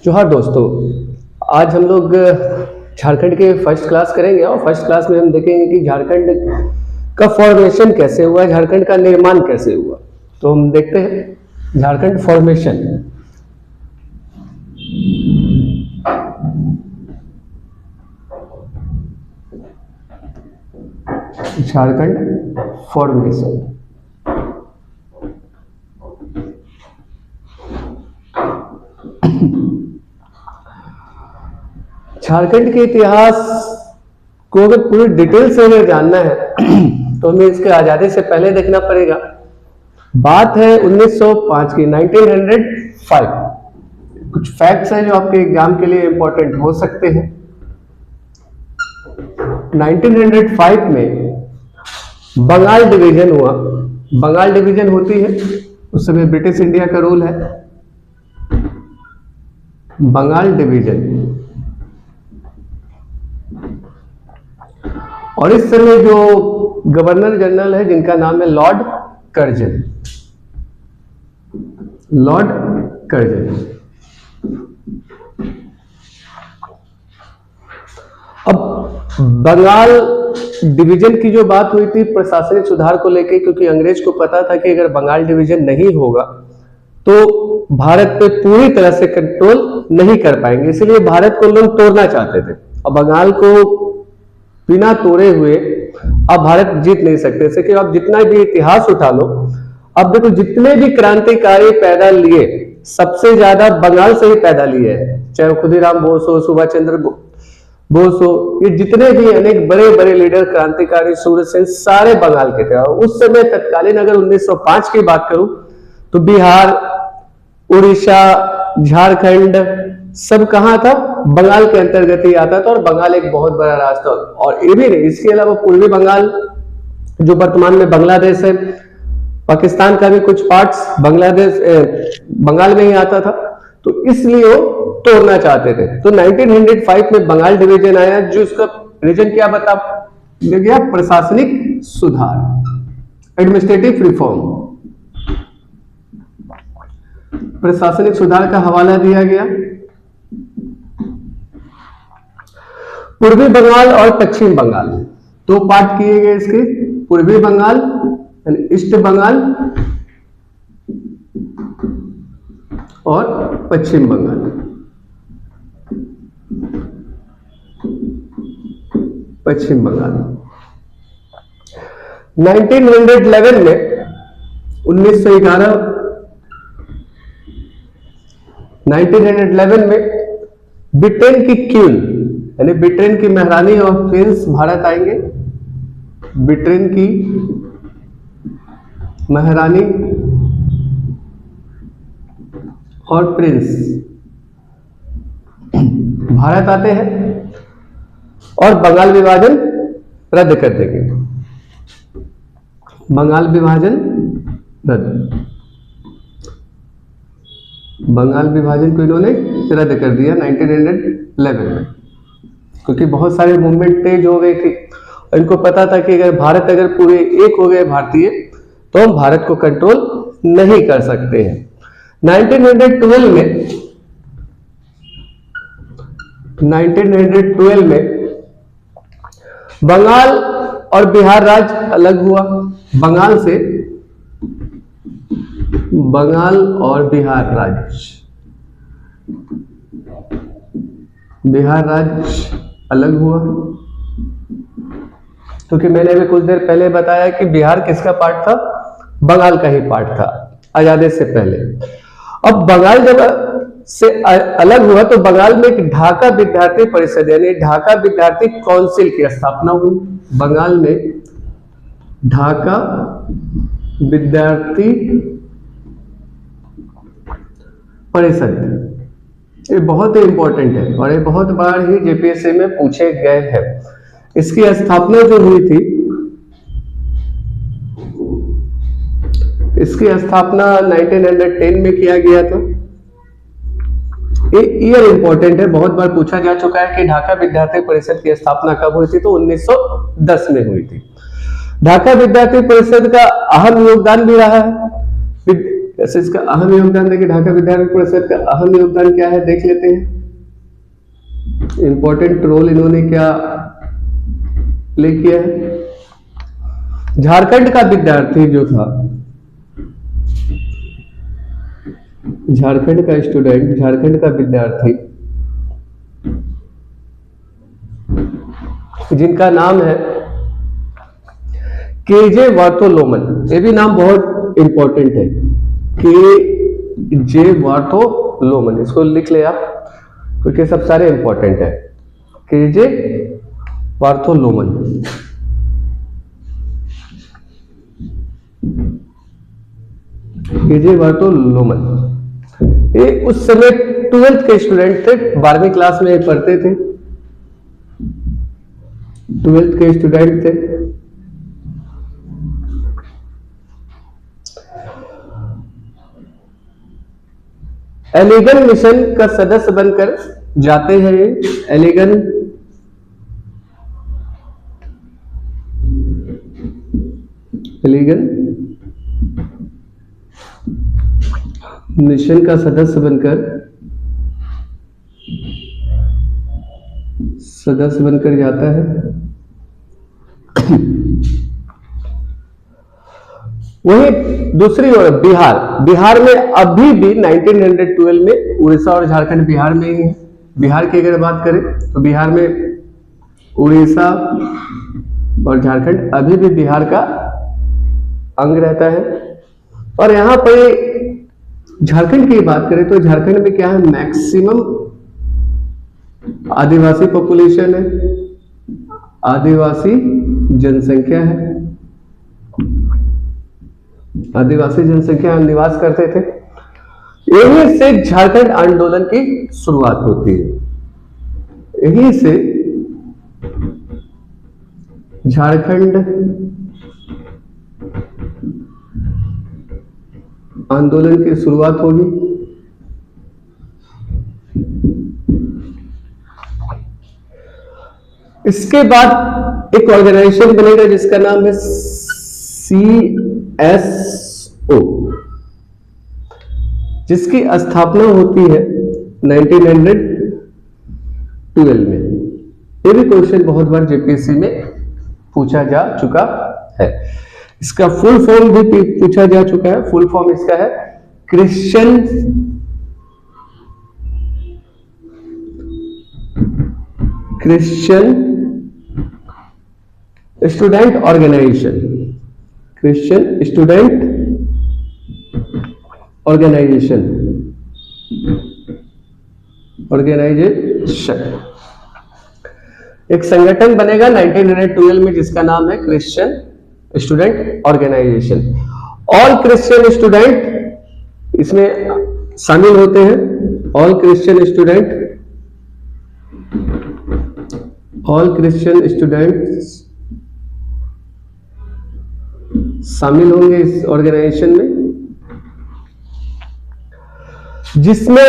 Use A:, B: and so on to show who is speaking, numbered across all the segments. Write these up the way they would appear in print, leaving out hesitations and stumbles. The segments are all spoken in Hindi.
A: जोहार दोस्तों, आज हम लोग झारखंड के फर्स्ट क्लास करेंगे और फर्स्ट क्लास में हम देखेंगे कि झारखंड का फॉर्मेशन कैसे हुआ, झारखंड का निर्माण कैसे हुआ। तो हम देखते हैं झारखंड फॉर्मेशन। झारखंड फॉर्मेशन झारखंड के इतिहास को अगर पूरी डिटेल से हमें जानना है तो हमें इसके आजादी से पहले देखना पड़ेगा। बात है 1905 की, 1905। कुछ फैक्ट्स हैं जो आपके एग्जाम के लिए इंपॉर्टेंट हो सकते हैं। 1905 में बंगाल डिवीजन हुआ। बंगाल डिवीजन होती है, उस समय ब्रिटिश इंडिया का रूल है। बंगाल डिवीजन, और इस समय जो गवर्नर जनरल है जिनका नाम है लॉर्ड कर्जन। Lord Curzon. अब बंगाल डिवीजन की जो बात हुई थी प्रशासनिक सुधार को लेकर, क्योंकि अंग्रेज को पता था कि अगर बंगाल डिवीजन नहीं होगा तो भारत पे पूरी तरह से कंट्रोल नहीं कर पाएंगे, इसलिए भारत को लोग तोड़ना चाहते थे। अब बंगाल को बिना तोड़े हुए अब भारत जीत नहीं सकते थे। कि आप जितना भी इतिहास उठा लो, अब देखो जितने भी क्रांतिकारी पैदा लिए सबसे ज्यादा बंगाल से ही पैदा लिए हैं, चाहे खुदीराम बोस हो, सुभाष चंद्र बोस हो, ये जितने भी अनेक बड़े बड़े लीडर क्रांतिकारी सूर्य सेन सारे बंगाल के थे। उस समय तत्कालीन अगर 1905 की बात करूं तो बिहार, उड़ीसा, झारखंड सब कहां था? बंगाल के अंतर्गत ही आता था। और बंगाल एक बहुत बड़ा राष्ट्र, और ये भी नहीं, इसके अलावा पूर्वी बंगाल जो वर्तमान में बांग्लादेश है, पाकिस्तान का भी कुछ पार्ट्स बांग्लादेश बंगाल में ही आता था, तो इसलिए वो तोड़ना चाहते थे। तो 1905 में बंगाल डिवीजन आया, जो इसका रीजन क्या बता गया? प्रशासनिक सुधार, एडमिनिस्ट्रेटिव रिफॉर्म। प्रशासनिक सुधार का हवाला दिया गया। पूर्वी बंगाल और पश्चिम बंगाल दो पार्ट किए गए इसके, पूर्वी बंगाल ईस्ट बंगाल और पश्चिम बंगाल। पश्चिम बंगाल 1911 में 1911 में ब्रिटेन की क्वीन यानी ब्रिटेन की महारानी और प्रिंस भारत आएंगे। ब्रिटेन की महारानी और प्रिंस भारत आते हैं और बंगाल विभाजन रद्द कर देंगे। बंगाल विभाजन रद्द, बंगाल विभाजन को इन्होंने रद्द कर दिया 1911 में, क्योंकि बहुत सारे मूवमेंट तेज हो गई थी। इनको पता था कि अगर भारत अगर पूरे एक हो गए भारतीय तो हम भारत को कंट्रोल नहीं कर सकते हैं। 1912 में बंगाल और बिहार राज्य अलग हुआ। बंगाल से बंगाल और बिहार राज्य, बिहार राज्य अलग हुआ, क्योंकि मैंने अभी कुछ देर पहले बताया कि बिहार किसका पार्ट था? बंगाल का ही पार्ट था आजादी से पहले। अब बंगाल जब से अलग हुआ तो बंगाल में एक ढाका विद्यार्थी परिषद यानी ढाका विद्यार्थी काउंसिल की स्थापना हुई। बंगाल में ढाका विद्यार्थी परिषद, ये बहुत ही इंपॉर्टेंट है और ये बहुत बार ही जेपीएससी में पूछे गए हैं। इसकी स्थापना जो हुई थी, इसकी स्थापना 1910 में किया गया था। ये ईयर इंपॉर्टेंट है, बहुत बार पूछा जा चुका है कि ढाका विद्यार्थी परिषद की स्थापना कब हुई थी, तो 1910 में हुई थी। ढाका विद्यार्थी परिषद का अहम योगदान भी रहा है वैसे इसका अहम योगदान देखिए, ढाका विद्यापीठ परिषद का अहम योगदान क्या है देख लेते हैं। इंपॉर्टेंट रोल इन्होंने क्या प्ले किया है। झारखंड का विद्यार्थी जो था, झारखंड का स्टूडेंट, झारखंड का विद्यार्थी जिनका नाम है केजे वार्थोलोमन, ये भी नाम बहुत इंपॉर्टेंट है, केजे वार्थोलोमन, इसको लिख ले आप क्योंकि सब सारे इंपॉर्टेंट है। केजे वार्थोलोमन, केजे वार्थोलोमन, ये उस समय 12th के स्टूडेंट थे, 12वीं क्लास में पढ़ते थे, 12th के स्टूडेंट थे। एलिगन मिशन का सदस्य बनकर जाते हैं। एलिगन मिशन का सदस्य बनकर जाता है। वही दूसरी ओर बिहार में अभी भी 1912 में उड़ीसा और झारखंड बिहार में ही है। बिहार की अगर बात करें तो बिहार में उड़ीसा और झारखंड अभी भी बिहार का अंग रहता है। और यहां पर झारखंड की बात करें तो झारखंड में क्या है, मैक्सिमम आदिवासी पॉपुलेशन है, आदिवासी जनसंख्या है, आदिवासी जनसंख्या निवास करते थे। यहीं से झारखंड आंदोलन की शुरुआत होती है, यहीं से झारखंड आंदोलन की शुरुआत होगी। इसके बाद एक ऑर्गेनाइजेशन बनेगा जिसका नाम है CSO, जिसकी स्थापना होती है 1912 में। ये भी क्वेश्चन बहुत बार जेपीएससी में पूछा जा चुका है। इसका फुल फॉर्म भी पूछा जा चुका है। फुल फॉर्म इसका है Christian student organisation, Christian student organisation, एक संगठन बनेगा 1912 में जिसका नाम है Christian student organisation. All Christian student इसमें शामिल होते हैं। ऑल क्रिश्चियन स्टूडेंट्स शामिल होंगे इस ऑर्गेनाइजेशन में, जिसमें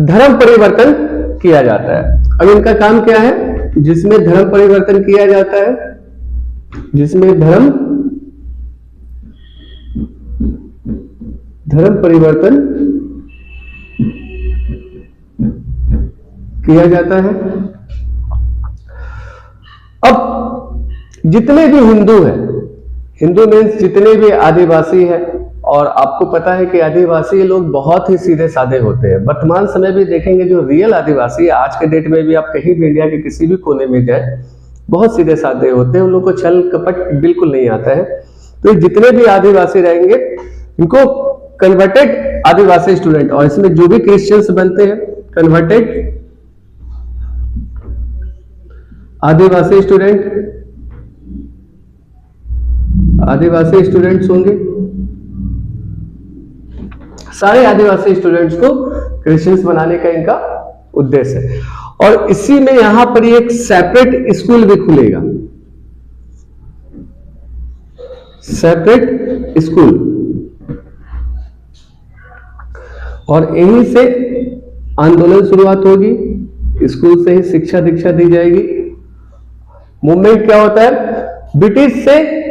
A: धर्म परिवर्तन किया जाता है। अब इनका काम क्या है, जिसमें धर्म परिवर्तन किया जाता है, जिसमें धर्म परिवर्तन किया जाता है। अब जितने भी हिंदू हैं, हिंदू मीन्स जितने भी आदिवासी हैं, और आपको पता है कि आदिवासी लोग बहुत ही सीधे साधे होते हैं। वर्तमान समय भी देखेंगे जो रियल आदिवासी आज के डेट में भी आप कहीं भी इंडिया के किसी भी कोने में जाए बहुत सीधे साधे होते हैं, उन लोगों को छल कपट बिल्कुल नहीं आता है। तो जितने भी आदिवासी रहेंगे इनको कन्वर्टेड आदिवासी स्टूडेंट, और इसमें जो भी क्रिश्चियंस बनते हैं कन्वर्टेड आदिवासी स्टूडेंट्स होंगे। सारे आदिवासी स्टूडेंट्स को क्रिश्चियंस बनाने का इनका उद्देश्य है। और इसी में यहां पर एक सेपरेट स्कूल भी खुलेगा, सेपरेट स्कूल, और यहीं से आंदोलन शुरुआत होगी। स्कूल से ही शिक्षा दीक्षा दी जाएगी। मूवमेंट क्या होता है, ब्रिटिश से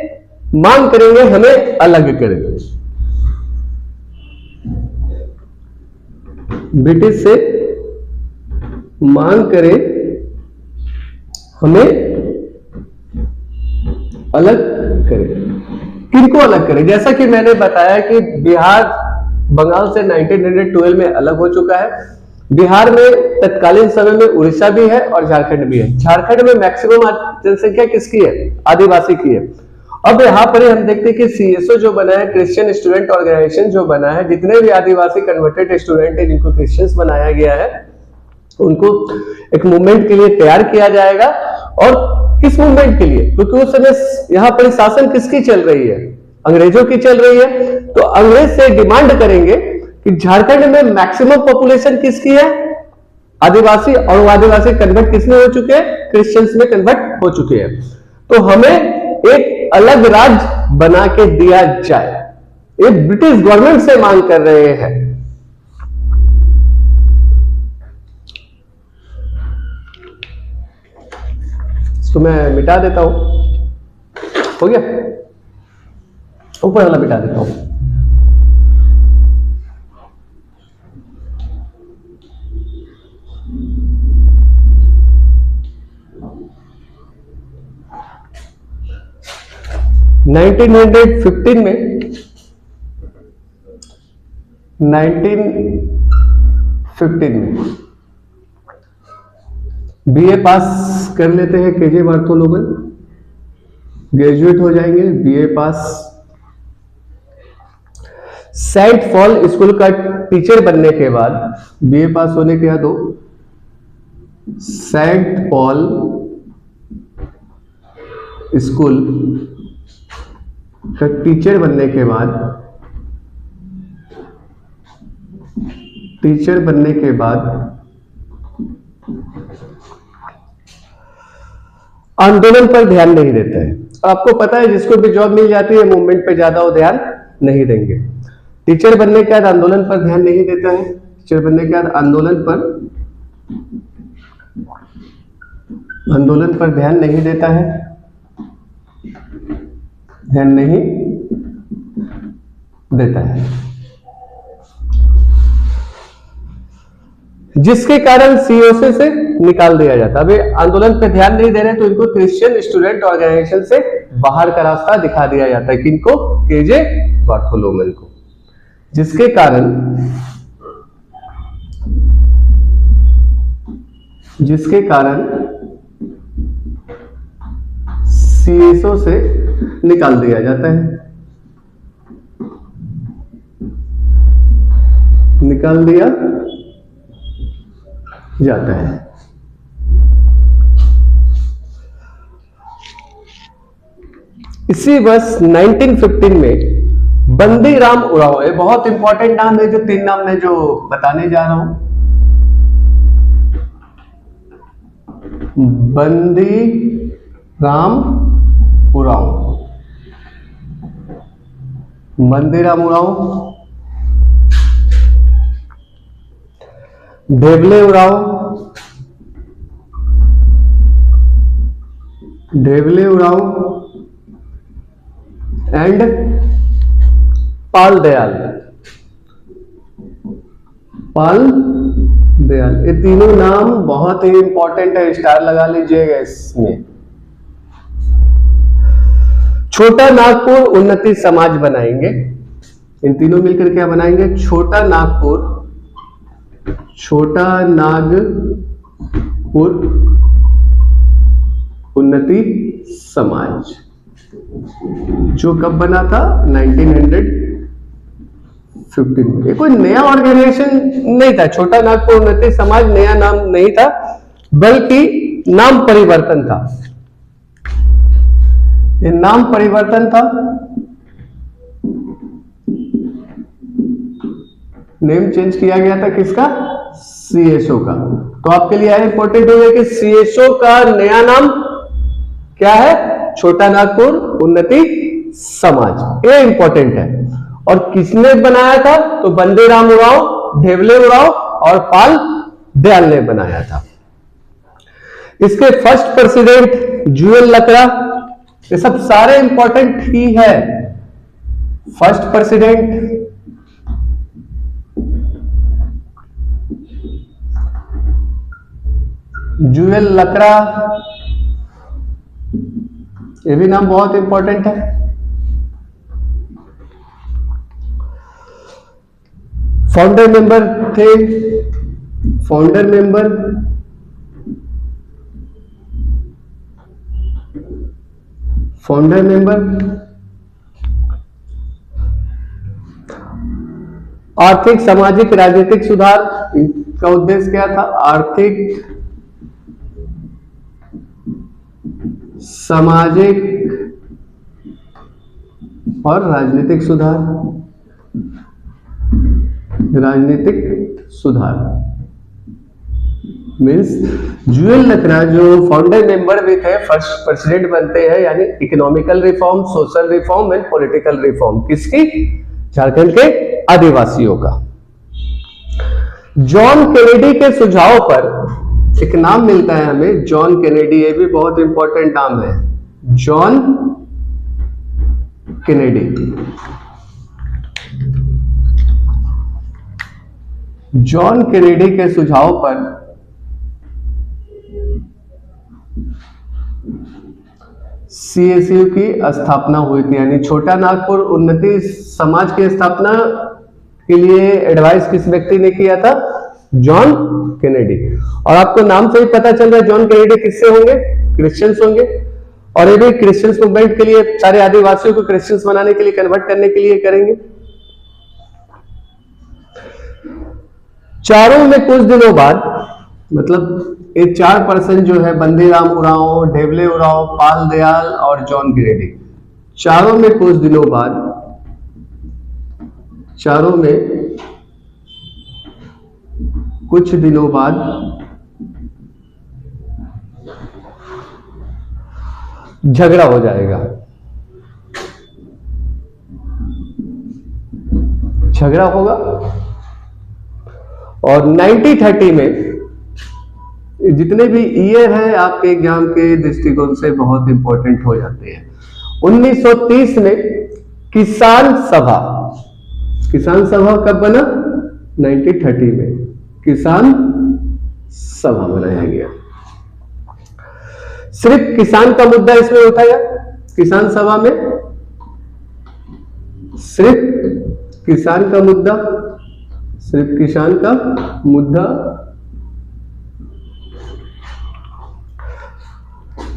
A: मांग करेंगे हमें अलग कर दो, ब्रिटिश से मांग करे हमें अलग करे। किनको अलग करे? जैसा कि मैंने बताया कि बिहार बंगाल से 1912 में अलग हो चुका है। बिहार में तत्कालीन समय में उड़ीसा भी है और झारखंड भी है। झारखंड में मैक्सिमम जनसंख्या किसकी है? आदिवासी की है। अब यहाँ पर हम देखते हैं कि सीएसओ जो बना है, क्रिश्चियन स्टूडेंट ऑर्गेनाइजेशन जो बना है, जितने भी आदिवासी कन्वर्टेड स्टूडेंट है जिनको क्रिश्चियंस बनाया गया है, उनको एक मूवमेंट के लिए तैयार किया जाएगा। और किस मूवमेंट के लिए? क्योंकि उस समय यहाँ पर शासन किसकी चल रही है? अंग्रेजों की चल रही है। तो अंग्रेज से डिमांड करेंगे कि झारखंड में मैक्सिमम पॉपुलेशन किसकी है? आदिवासी, और वो आदिवासी कन्वर्ट किसमें हो चुके हैं? क्रिश्चियंस में कन्वर्ट हो चुके हैं। तो हमें एक अलग राज्य बना के दिया जाए, ये ब्रिटिश गवर्नमेंट से मांग कर रहे हैं। इसको मैं मिटा देता हूं, हो गया, ऊपर वाला मिटा देता हूं। में 1915 में बीए पास कर लेते हैं केजे बार्थोलोमन, ग्रेजुएट हो जाएंगे, बीए पास। सेंट पॉल स्कूल का टीचर बनने के बाद, बीए पास होने के बाद सेंट पॉल स्कूल का टीचर बनने के बाद आंदोलन पर ध्यान नहीं देते हैं। आपको पता है जिसको भी जॉब मिल जाती है मूवमेंट पे ज्यादा वो ध्यान नहीं देंगे। टीचर बनने के बाद आंदोलन पर ध्यान नहीं देता है। टीचर बनने के बाद आंदोलन पर ध्यान नहीं देता है, ध्यान नहीं देता है, जिसके कारण सीओसी से निकाल दिया जाता। अभी आंदोलन पे ध्यान नहीं दे रहे तो इनको क्रिश्चियन स्टूडेंट ऑर्गेनाइजेशन से बाहर का रास्ता दिखा दिया जाता है। किनको? केजे बार्थोलोमन को, जिसके कारण सीएसओ से निकाल दिया जाता है, निकाल दिया जाता है। इसी वर्ष 1915 में बंदी राम उरांव, ये बहुत इंपॉर्टेंट नाम है, जो 3 नाम मैं जो बताने जा रहा हूं। बंदी राम उरांव, बंदीराम उरांव, ढेबले उरांव, एंड पाल दयाल, ये तीनों नाम बहुत ही इंपॉर्टेंट है, स्टार लगा लीजिएगा इसमें। छोटा नागपुर उन्नति समाज बनाएंगे, इन तीनों मिलकर क्या बनाएंगे? छोटा नागपुर उन्नति समाज, जो कब बना था? 1915 में। ये कोई नया ऑर्गेनाइजेशन नहीं था। छोटा नागपुर उन्नति समाज नया नाम नहीं था, बल्कि नाम परिवर्तन था। ये नाम परिवर्तन था, नेम चेंज किया गया था। किसका? सीएसओ का। तो आपके लिए इंपॉर्टेंट हो गया कि सीएसओ का नया नाम क्या है? छोटा नागपुर उन्नति समाज। ये इंपॉर्टेंट है। और किसने बनाया था? तो बंदीराम उरांव, ढेबले उरांव और पाल दयाल ने बनाया था। इसके फर्स्ट प्रेसिडेंट जुएल लकड़ा, ये सब सारे इंपॉर्टेंट ही है। फर्स्ट प्रेसिडेंट जूएल लकड़ा, ये भी नाम बहुत इंपॉर्टेंट है। फाउंडर मेंबर थे, फाउंडर मेंबर आर्थिक, सामाजिक, राजनीतिक सुधार का उद्देश्य क्या था? आर्थिक, सामाजिक और राजनीतिक सुधार, राजनीतिक सुधार मीन्स जूएल लकड़ा जो फाउंडर मेंबर भी थे, फर्स्ट प्रेसिडेंट बनते हैं, यानी economical reform, social reform and political reform, किसकी? झारखंड के आदिवासियों का। जॉन केनेडी के सुझाव पर एक नाम मिलता है हमें, जॉन केनेडी, ये भी बहुत इंपॉर्टेंट नाम है, जॉन केनेडी। जॉन केनेडी के सुझाव पर सीएसयू की स्थापना हुई थी, यानी छोटा नागपुर उन्नति समाज की स्थापना के लिए एडवाइस किस व्यक्ति ने किया था? John Kennedy. और आपको नाम से ही पता चल रहा है जॉन केनेडी किससे होंगे? क्रिश्चियंस होंगे। और ये भी क्रिश्चियंस मूवमेंट के लिए, सारे आदिवासियों को क्रिश्चियंस बनाने के लिए, कन्वर्ट करने के लिए करेंगे। चारों में कुछ दिनों बाद, मतलब ये 4 पर्सन जो है, बंदीराम उरांव, ढेबले उरांव, पाल दयाल और जॉन केनेडी, चारों में कुछ दिनों बाद, चारों में कुछ दिनों बाद झगड़ा हो जाएगा। झगड़ा होगा और 1930 में, जितने भी ईयर है आपके एग्जाम के दृष्टिकोण से बहुत इंपॉर्टेंट हो जाते हैं। 1930 में किसान सभा, किसान सभा कब बना? 1930 में किसान सभा बनाया गया। सिर्फ किसान का मुद्दा इसमें उठाया, किसान सभा में सिर्फ किसान का मुद्दा, सिर्फ किसान का मुद्दा।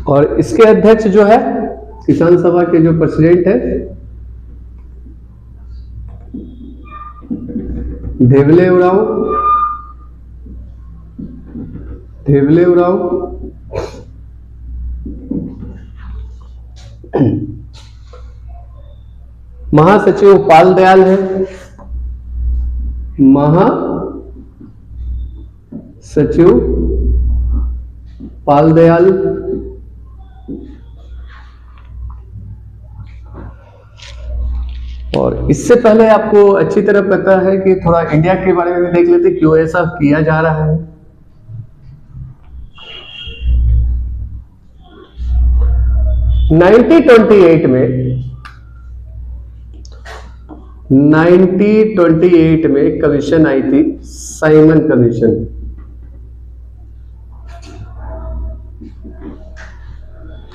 A: और इसके अध्यक्ष जो है, किसान सभा के जो प्रेसिडेंट है, ढेबले उरांव, ढेबले उरांव। महासचिव पाल दयाल है, महासचिव पाल दयाल। और इससे पहले आपको अच्छी तरह पता है कि थोड़ा इंडिया के बारे में भी देख लेते, क्यों ऐसा किया जा रहा है। 1928 में एक कमीशन आई थी, Simon commission.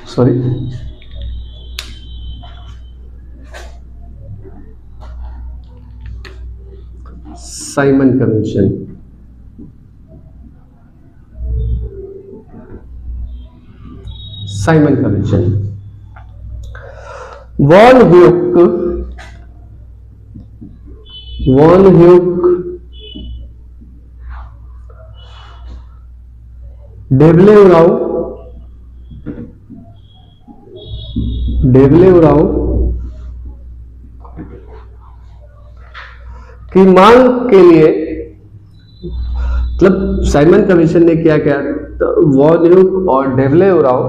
A: Sorry, Simon commission. Simon commission. वॉन ह्यूक, ढेबले उरांव की मांग के लिए, मतलब साइमन कमीशन ने क्या किया, तो वॉन ह्यूक और ढेबले उरांव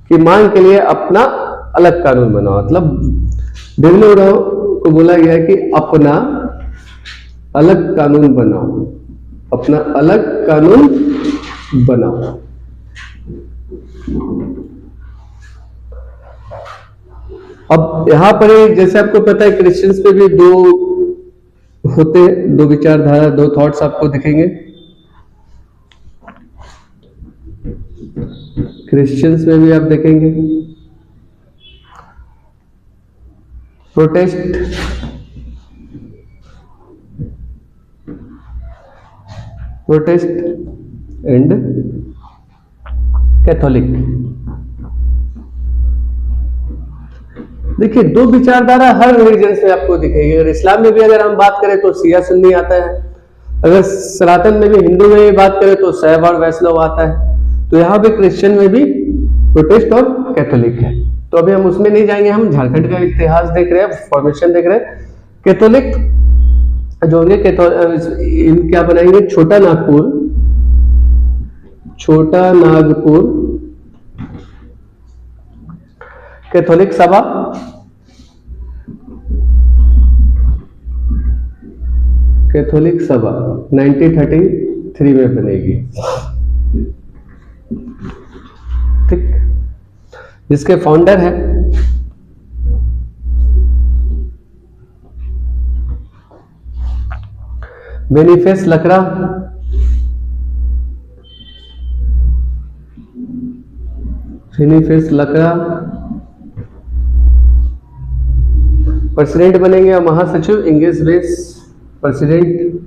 A: की मांग के लिए अपना अलग कानून बनाओ। मतलब ढेबले उरांव को बोला गया कि अपना अलग कानून बनाओ, अपना अलग कानून बनाओ। अब यहां पर जैसे आपको पता है क्रिश्चियंस पे भी दो होते हैं, दो विचारधारा, दो थॉट्स आपको दिखेंगे। क्रिश्चियंस में भी आप देखेंगे प्रोटेस्ट एंड कैथोलिक। देखिए दो विचारधारा हर रिलीजन में आपको दिखेगी। अगर इस्लाम में भी अगर हम बात करें तो शिया सुन्नी आता है, अगर सनातन में भी हिंदू में भी बात करें तो शैव और वैष्णव आता है, तो यहाँ भी क्रिश्चियन में भी प्रोटेस्ट और कैथोलिक है। तो अभी हम उसमें नहीं जाएंगे, हम झारखंड का इतिहास देख रहे हैं, फॉर्मेशन देख रहे हैं। कैथोलिक जो होंगे क्या बनाएंगे, छोटा नागपुर कैथोलिक सभा, कैथोलिक सभा 1933 में बनेगी, ठीक, जिसके फाउंडर है बेनिफेस लकड़ा, प्रेसिडेंट बनेंगे और महासचिव इंगेस बेस प्रेसिडेंट।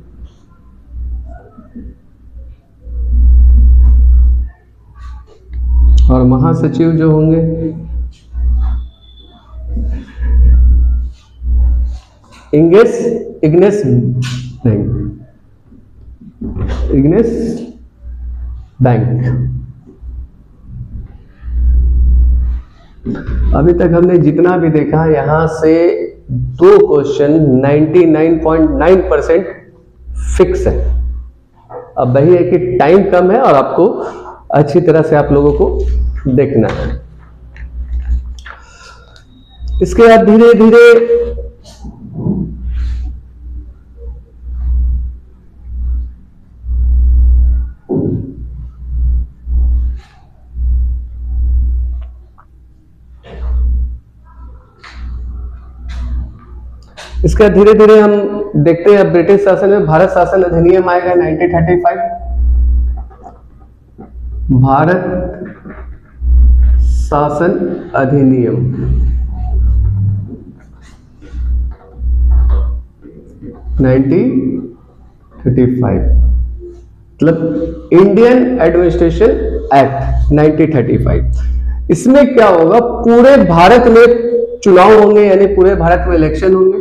A: और महासचिव जो होंगे इग्नेस बैंक। अभी तक हमने जितना भी देखा यहां से दो क्वेश्चन 99.9% फिक्स है। अब वही है कि टाइम कम है और आपको अच्छी तरह से आप लोगों को देखना है। इसके बाद धीरे धीरे हम देखते हैं। ब्रिटिश शासन में भारत शासन अधिनियम आएगा 1935, भारत शासन अधिनियम 1935, मतलब इंडियन एडमिनिस्ट्रेशन एक्ट 1935। इसमें क्या होगा, पूरे भारत में चुनाव होंगे, यानी पूरे भारत में इलेक्शन होंगे।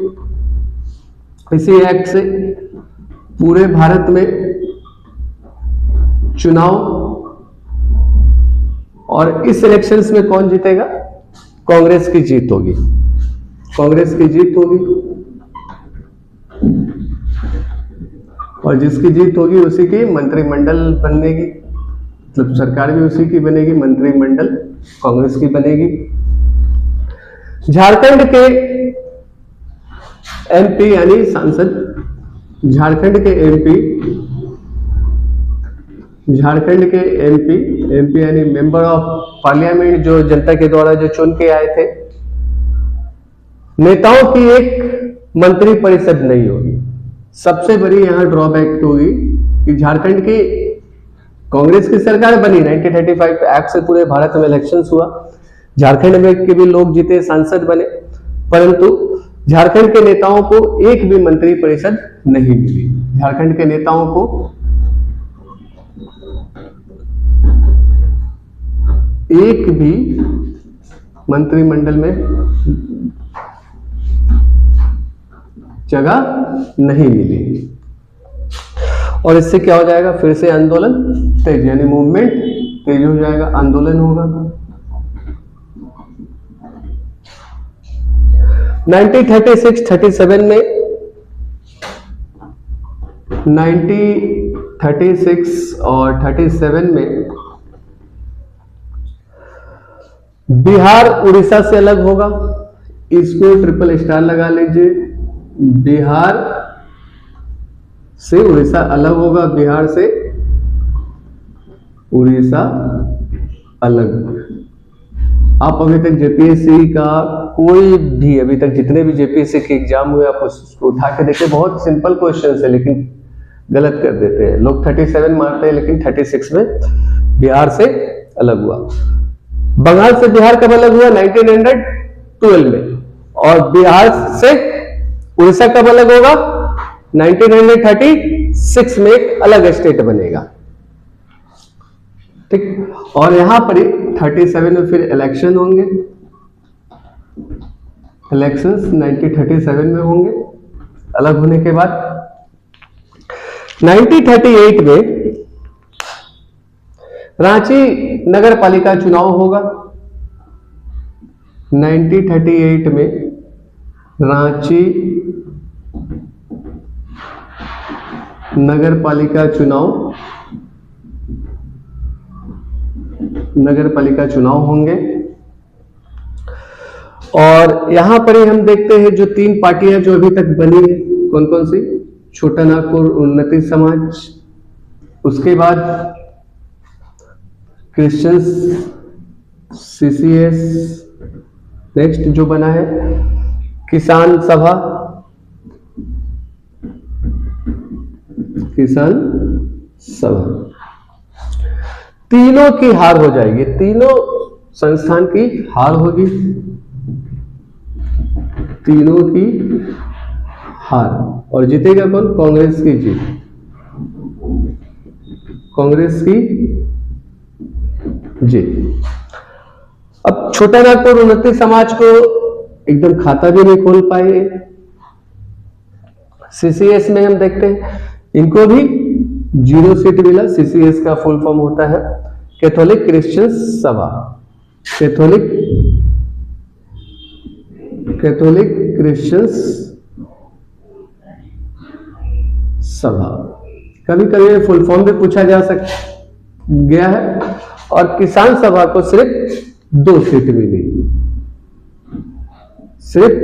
A: इसी एक्ट से पूरे भारत में चुनाव, और इस इलेक्शंस में कौन जीतेगा, कांग्रेस की जीत होगी, कांग्रेस की जीत होगी। और जिसकी जीत होगी उसी की मंत्रिमंडल बनेगी, मतलब सरकार भी उसी की बनेगी, मंत्रिमंडल कांग्रेस की बनेगी। झारखंड के एमपी यानी सांसद, झारखंड के एमपी यानी मेंबर ऑफ पार्लियामेंट, जो जनता के द्वारा जो चुन के आए थे। नेताओं की एक मंत्री परिषद नहीं होगी। सबसे बड़ी यहां ड्रॉबैक होगी कि झारखंड की कांग्रेस की सरकार बनी 1935 एक्ट से, पूरे भारत में इलेक्शंस हुआ, झारखंड में के भी लोग जीते, सांसद बने, परंतु झारखंड के नेताओं को एक भी मंत्री परिषद नहीं मिली। झारखंड के नेताओं को एक भी मंत्रिमंडल में जगह नहीं मिली। और इससे क्या हो जाएगा, फिर से आंदोलन तेज, यानी मूवमेंट तेज हो जाएगा, आंदोलन होगा। 1936-37 में 1936 और 37 में बिहार उड़ीसा से अलग होगा। इसको ट्रिपल स्टार लगा लीजिए, बिहार से उड़ीसा अलग होगा, बिहार से उड़ीसा अलग। आप अभी तक जेपीएससी का कोई भी, अभी तक जितने भी जेपीएससी के एग्जाम हुए, आप उसको उठा के देखिए, बहुत सिंपल क्वेश्चन है, लेकिन गलत कर देते हैं लोग। 37 मारते हैं, लेकिन 36 में बिहार से अलग हुआ। बंगाल से बिहार कब अलग हुआ? 1912 में। और बिहार से उड़ीसा कब अलग होगा? 1936 में एक अलग स्टेट बनेगा। ठीक। और यहां पर 37 में फिर इलेक्शन होंगे, इलेक्शंस 1937 में होंगे अलग होने के बाद। 1938 में रांची नगर पालिका चुनाव होगा। 1938 में रांची नगर पालिका चुनाव होंगे। और यहां पर ही हम देखते हैं जो 3 पार्टियां जो अभी तक बनी है, कौन कौन सी? छोटा नागपुर उन्नति समाज, उसके बाद क्रिश्चियंस CCS, नेक्स्ट जो बना है किसान सभा, तीनों की हार हो जाएगी, तीनों संस्थान की हार होगी, तीनों की हार। और जीतेगा कौन? कांग्रेस की जीत, कांग्रेस की जीत। अब छोटा नागपुर उन्नति समाज को एकदम खाता भी नहीं खोल पाए। CCS में हम देखते हैं इनको भी 0 सीट मिला। CCS का फुल फॉर्म होता है कैथोलिक क्रिश्चियन सभा, कैथोलिक क्रिश्चियन सभा। कभी कभी फुल फॉर्म भी पूछा जा गया है। और किसान सभा को सिर्फ 2 सीट मिली, सिर्फ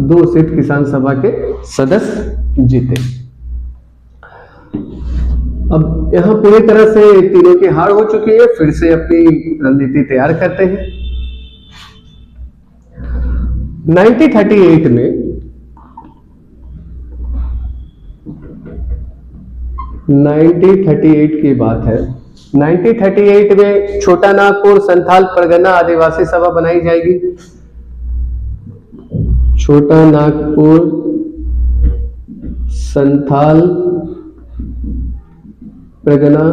A: 2 सीट किसान सभा के सदस्य जीते। अब यहां पूरी तरह से तीनों की हार हो चुकी है, फिर से अपनी रणनीति तैयार करते हैं। 1938 में 1938 की बात है। 1938 में छोटा नागपुर संथाल परगना आदिवासी सभा बनाई जाएगी। छोटा नागपुर संथाल परगना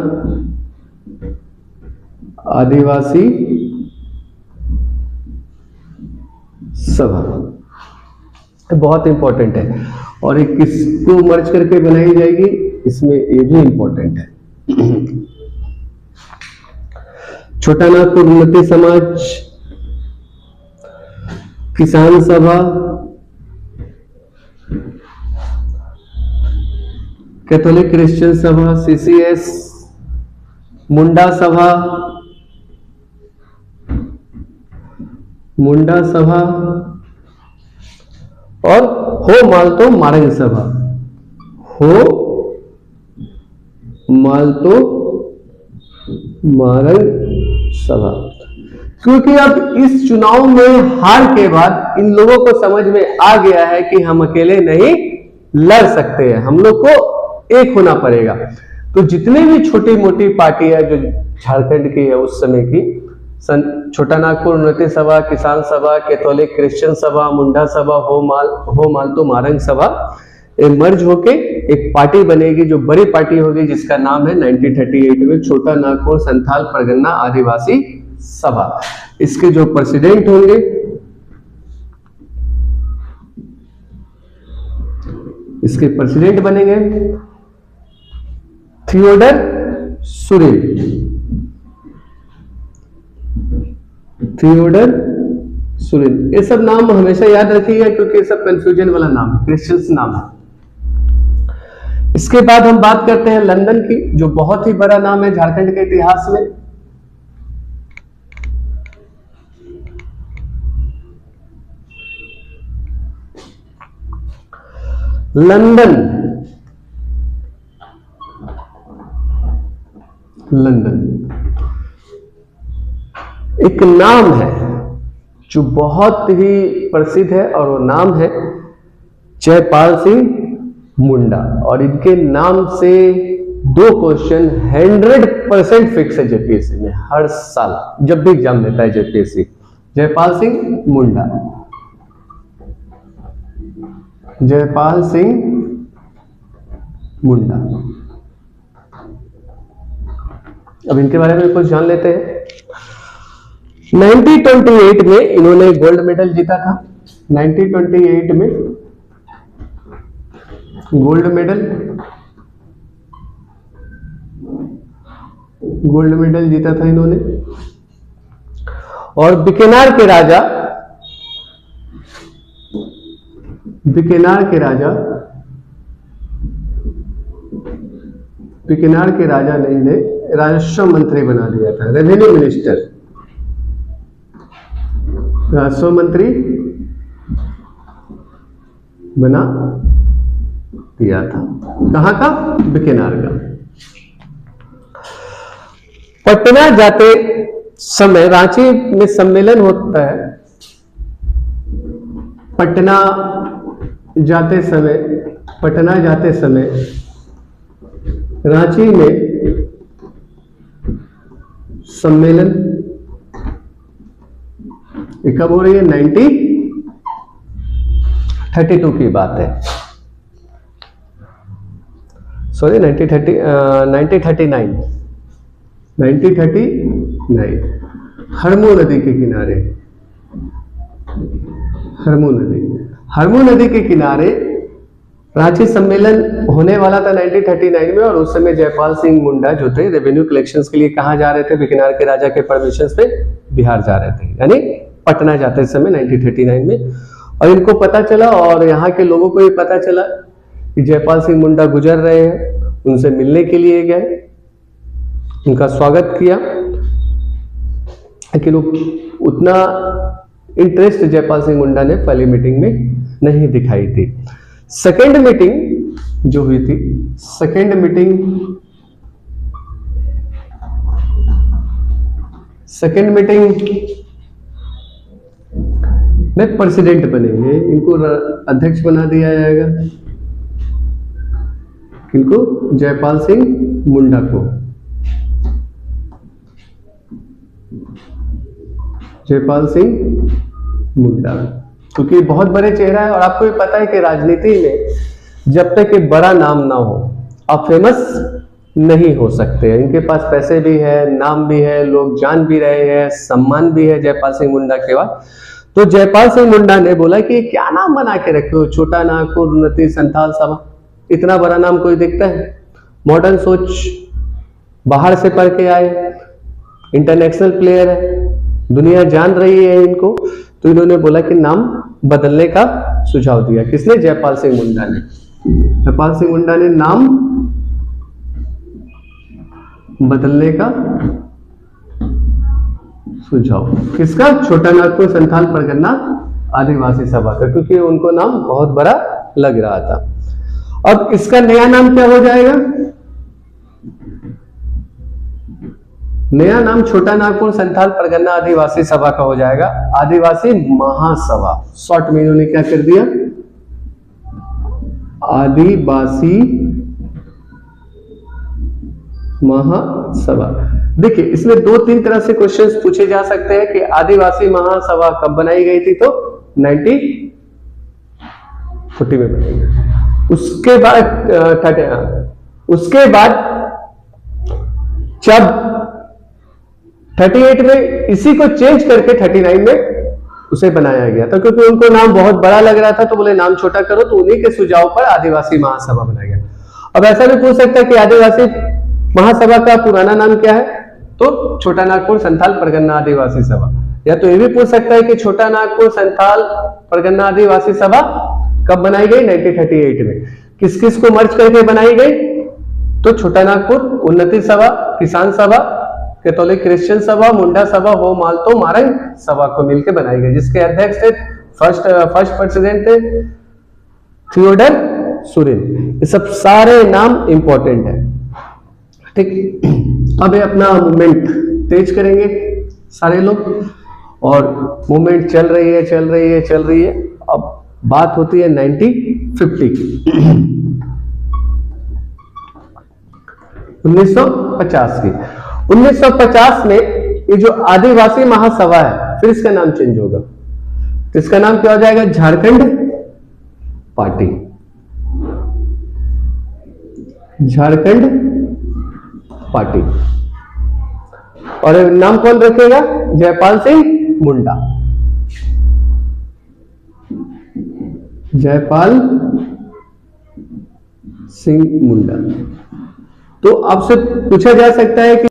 A: आदिवासी सभा बहुत इंपॉर्टेंट है। और एक किसको मर्ज करके बनाई जाएगी, इसमें ये भी इंपॉर्टेंट है। छोटा नागपुर उन्नति समाज, किसान सभा, कैथोलिक क्रिश्चियन सभा, CCS, मुंडा सभा, और हो मालतो मारंग सभा, हो मालतो मारंग सभा। क्योंकि अब इस चुनाव में हार के बाद इन लोगों को समझ में आ गया है कि हम अकेले नहीं लड़ सकते हैं, हम लोग को एक होना पड़ेगा। तो जितने भी छोटी मोटी पार्टियां जो झारखंड की है उस समय की, छोटा नागपुर उन्नति सभा, किसान सभा, कैथोलिक क्रिश्चियन सभा, मुंडा सभा, हो मालतो मारंग सभा, मर्ज होके एक पार्टी बनेगी जो बड़ी पार्टी होगी, जिसका नाम है 1938 में छोटा नागपुर संथाल परगना आदिवासी सभा। इसके जो प्रेसिडेंट होंगे, इसके प्रेसिडेंट बनेंगे थियोडर सुरेन। ये सब नाम हमेशा याद रखिएगा क्योंकि ये सब कंफ्यूजन वाला नाम है, क्रिश्चियंस नाम है। इसके बाद हम बात करते हैं लंदन की, जो बहुत ही बड़ा नाम है झारखंड के इतिहास में। लंदन एक नाम है जो बहुत ही प्रसिद्ध है, और वो नाम है जयपाल सिंह मुंडा। और इनके नाम से दो क्वेश्चन 100% फिक्स है जेपीएससी में हर साल जब भी एग्जाम लेता है जेपीएससी। जयपाल सिंह मुंडा, जयपाल सिंह मुंडा। अब इनके बारे में कुछ जान लेते हैं। 1928 में इन्होंने गोल्ड मेडल जीता था। 1928 में गोल्ड मेडल जीता था इन्होंने। और बिकानेर के राजा ने इन्हें राजस्व मंत्री बना दिया था, रेवेन्यू मिनिस्टर, राजस्व मंत्री बना दिया था। कहां का? बिकानेर का। पटना जाते समय, रांची में सम्मेलन होता है, पटना जाते समय रांची में सम्मेलन कब हो रही है? 1932 की बात है, सॉरी 1939। हरमू नदी के किनारे, हरमू नदी के किनारे रांची सम्मेलन होने वाला था 1939 में। और उस समय जयपाल सिंह मुंडा जो थे रेवेन्यू कलेक्शंस के लिए कहां जा रहे थे? बिकानेर के राजा के परमिशन पे बिहार जा रहे थे, यानी पटना जाते समय 1939 में। और इनको पता चला और यहाँ के लोगों को भी पता चला कि जयपाल सिंह मुंडा गुजर रहे हैं, उनसे मिलने के लिए गए, उनका स्वागत किया, लेकिन उतना इंटरेस्ट जयपाल सिंह मुंडा ने पहली मीटिंग में नहीं दिखाई थी। सेकेंड मीटिंग जो हुई थी, सेकेंड मीटिंग में प्रेसिडेंट बनेंगे, इनको अध्यक्ष बना दिया जाएगा, इनको जयपाल सिंह मुंडा को, जयपाल सिंह मुंडा, क्योंकि बहुत बड़े चेहरा है। और आपको भी पता है कि राजनीति में जब तक एक बड़ा नाम ना हो आप फेमस नहीं हो सकते। इनके पास पैसे भी है, नाम भी है, लोग जान भी रहे हैं, सम्मान भी है जयपाल सिंह मुंडा के बाद। तो जयपाल सिंह मुंडा ने बोला कि क्या नाम बना के रखे हो, छोटा नागपुर उन्नति संथाल सभा, इतना बड़ा नाम कोई देखता है? मॉडर्न सोच, बाहर से पढ़ के आए, इंटरनेशनल प्लेयर है, दुनिया जान रही है इनको। तो इन्होंने बोला कि नाम बदलने का सुझाव दिया। किसने? जयपाल सिंह मुंडा ने। जयपाल सिंह मुंडा ने नाम बदलने का सुझाव, किसका? छोटा नागपुर संथाल परगना आदिवासी सभा का, क्योंकि उनको नाम बहुत बड़ा लग रहा था। अब इसका नया नाम क्या हो जाएगा? नया नाम छोटा नागपुर संथाल परगना आदिवासी सभा का हो जाएगा आदिवासी महासभा। शॉर्ट में इन्होंने क्या कर दिया? आदिवासी महासभा। देखिए इसमें दो तीन तरह से क्वेश्चंस पूछे जा सकते हैं कि आदिवासी महासभा कब बनाई गई थी? तो 1940 में बनाई गई। उसके बाद जब 38 में इसी को चेंज करके 39 में उसे बनाया गया था, क्योंकि उनको नाम बहुत बड़ा लग रहा था, तो बोले नाम छोटा करो, तो उन्हीं के सुझाव पर आदिवासी महासभा बनाया गया। अब ऐसा भी पूछ सकता है कि आदिवासी महासभा का पुराना नाम क्या है? तो छोटा नागपुर संथाल परगना आदिवासी सभा। या तो ये भी पूछ सकता है कि छोटा नागपुर संथाल परगना आदिवासी सभा कब बनाई गई? 1938 में। किस किस को मर्ज करके बनाई गई? तो छोटा नागपुर उन्नति सभा, किसान सभा, कैथोलिक क्रिश्चियन सभा, मुंडा सभा, हो मालतो मारंग सभा को मिलकर बनाई गई, जिसके अध्यक्ष थे फर्स्ट प्रेसिडेंट थे थियोडर सुरिन। ये सब सारे नाम इंपॉर्टेंट है, ठीक। अब ये अपना मूवमेंट तेज करेंगे सारे लोग, और मूवमेंट चल रही है। अब बात होती है 1950 की। 1950 की। 1950 में ये जो आदिवासी महासभा है, फिर इसका नाम चेंज होगा, तो इसका नाम क्या हो जाएगा? झारखंड पार्टी। झारखंड पार्टी। और नाम कौन रखेगा? जयपाल सिंह मुंडा। जयपाल सिंह मुंडा। तो आपसे पूछा जा सकता है कि